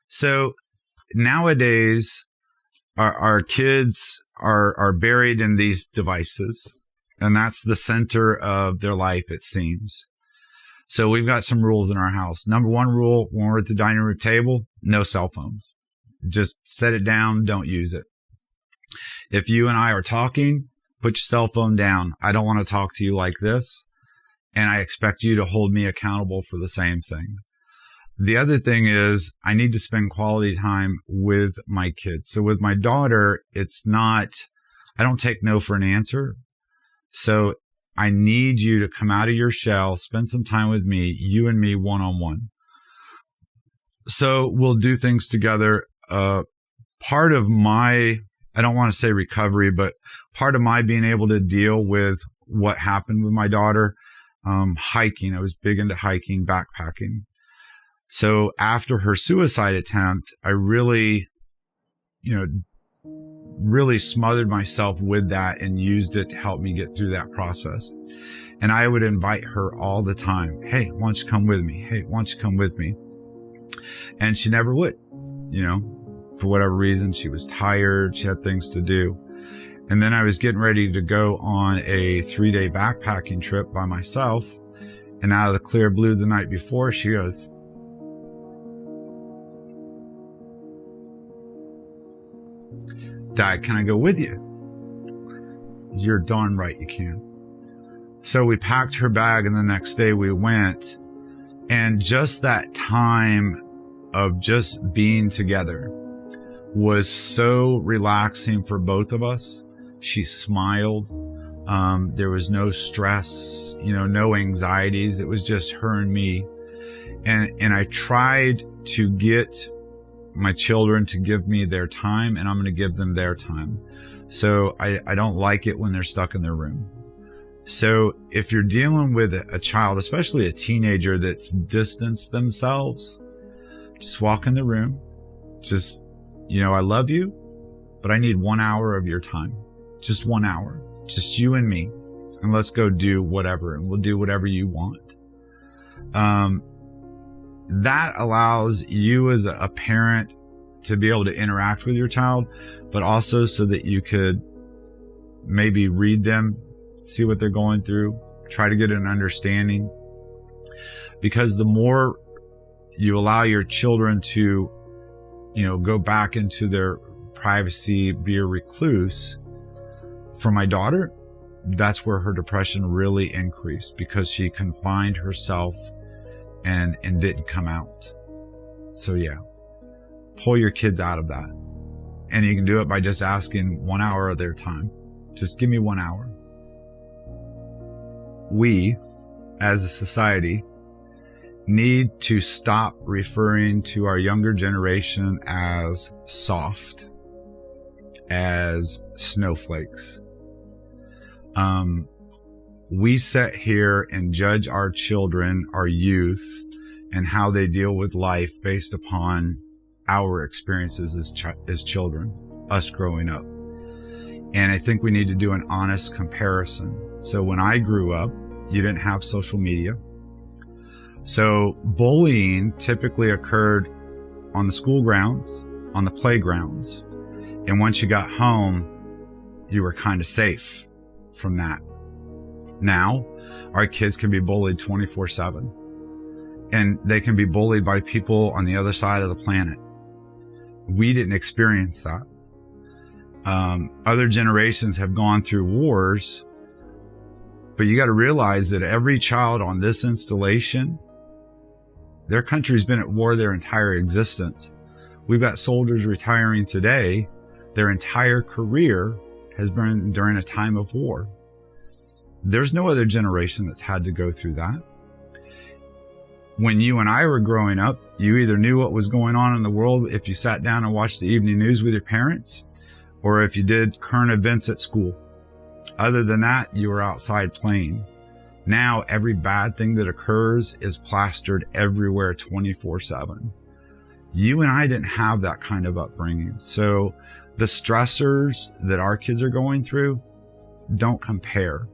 So nowadays, our kids are buried in these devices, and that's the center of their life, it seems. So we've got some rules in our house. Number one rule, when we're at the dining room table, no cell phones. Just set it down. Don't use it. If you and I are talking, put your cell phone down. I don't want to talk to you like this. And I expect you to hold me accountable for the same thing. The other thing is I need to spend quality time with my kids. So with my daughter, it's not, I don't take no for an answer. So I need you to come out of your shell, spend some time with me, you and me one-on-one. So we'll do things together. Part of my, I don't want to say recovery, but part of my being able to deal with what happened with my daughter, hiking. I was big into hiking, backpacking. So after her suicide attempt, I really smothered myself with that and used it to help me get through that process. And I would invite her all the time. Hey, why don't you come with me? Hey, why don't you come with me? And she never would, for whatever reason. She was tired. She had things to do. And then I was getting ready to go on a 3-day backpacking trip by myself. And out of the clear blue the night before, she goes, Dad, can I go with you? You're darn right you can. So we packed her bag, and the next day we went. And just that time of just being together was so relaxing for both of us. She smiled. There was no stress, no anxieties. It was just her and me. And I tried to get my children to give me their time, and I'm going to give them their time. So I don't like it when they're stuck in their room. So if you're dealing with a child, especially a teenager that's distanced themselves, just walk in the room. Just, I love you, but I need 1 hour of your time. Just 1 hour. Just you and me. And let's go do whatever, and we'll do whatever you want. That allows you as a parent to be able to interact with your child, but also so that you could maybe read them, see what they're going through, try to get an understanding. Because the more you allow your children to, go back into their privacy, be a recluse. For my daughter, that's where her depression really increased, because she confined herself and didn't come out. So yeah, pull your kids out of that. And you can do it by just asking 1 hour of their time. Just give me 1 hour. We, as a society, need to stop referring to our younger generation as soft, as snowflakes. We sit here and judge our children, our youth, and how they deal with life based upon our experiences as children, us growing up. And I think we need to do an honest comparison. So when I grew up, you didn't have social media. So bullying typically occurred on the school grounds, on the playgrounds. And once you got home, you were kind of safe from that. Now, our kids can be bullied 24/7. And they can be bullied by people on the other side of the planet. We didn't experience that. Other generations have gone through wars, but you got to realize that every child on this installation, their country's been at war their entire existence. We've got soldiers retiring today. Their entire career has been during a time of war. There's no other generation that's had to go through that. When you and I were growing up, you either knew what was going on in the world if you sat down and watched the evening news with your parents, or if you did current events at school. Other than that, you were outside playing. Now, every bad thing that occurs is plastered everywhere 24/7. You and I didn't have that kind of upbringing. So the stressors that our kids are going through don't compare.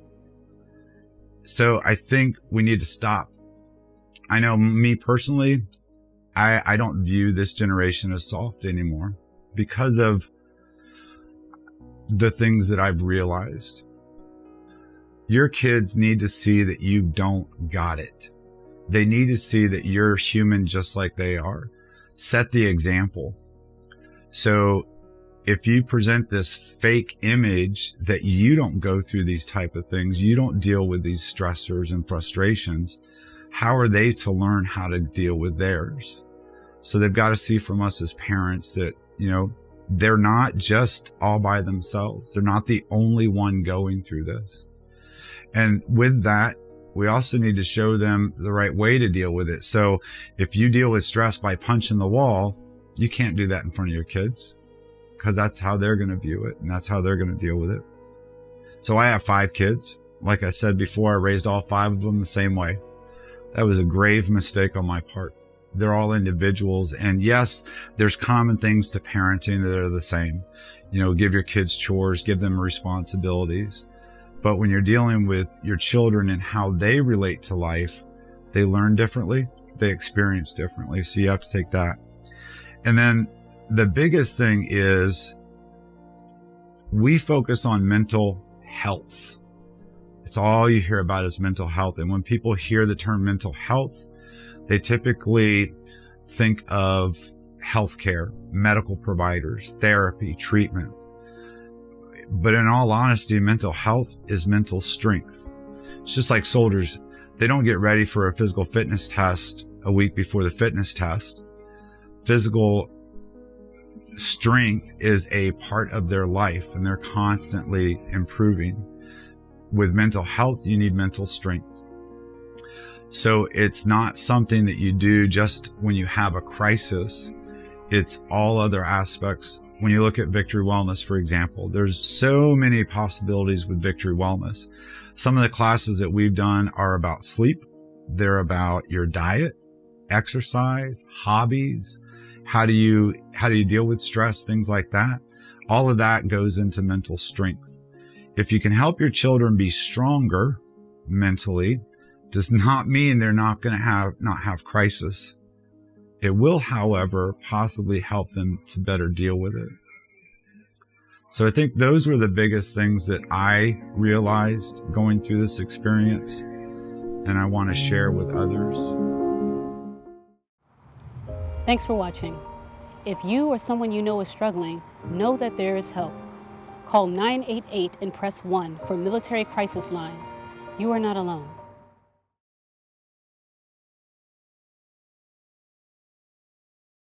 So I think we need to stop. I know me personally, I don't view this generation as soft anymore because of the things that I've realized. Your kids need to see that you don't got it. They need to see that you're human just like they are. Set the example. So if you present this fake image that you don't go through these type of things, you don't deal with these stressors and frustrations, how are they to learn how to deal with theirs? So they've got to see from us as parents that, you know, they're not just all by themselves. They're not the only one going through this. And with that, we also need to show them the right way to deal with it. So if you deal with stress by punching the wall, you can't do that in front of your kids, because that's how they're going to view it and that's how they're going to deal with it. So I have 5 kids. Like I said before, I raised all 5 of them the same way. That was a grave mistake on my part. They're all individuals. And yes, there's common things to parenting that are the same. You know, give your kids chores, give them responsibilities. But when you're dealing with your children and how they relate to life, they learn differently, they experience differently. So you have to take that. And then the biggest thing is we focus on mental health. It's all you hear about is mental health. And when people hear the term mental health, they typically think of healthcare, medical providers, therapy, treatment. But in all honesty, mental health is mental strength. It's just like soldiers. They don't get ready for a physical fitness test a week before the fitness test. Physical strength is a part of their life, and they're constantly improving. With mental health, you need mental strength. So it's not something that you do just when you have a crisis. It's all other aspects. When you look at Victory Wellness, for example, there's so many possibilities with Victory Wellness. Some of the classes that we've done are about sleep. They're about your diet, exercise, hobbies. How do you deal with stress, things like that? All of that goes into mental strength. If you can help your children be stronger mentally, does not mean they're not going to not have crisis. It will, however, possibly help them to better deal with it. So I think those were the biggest things that I realized going through this experience, and I want to share with others. Thanks for watching. If you or someone you know is struggling, know that there is help. Call 988 and press 1 for Military Crisis Line. You are not alone.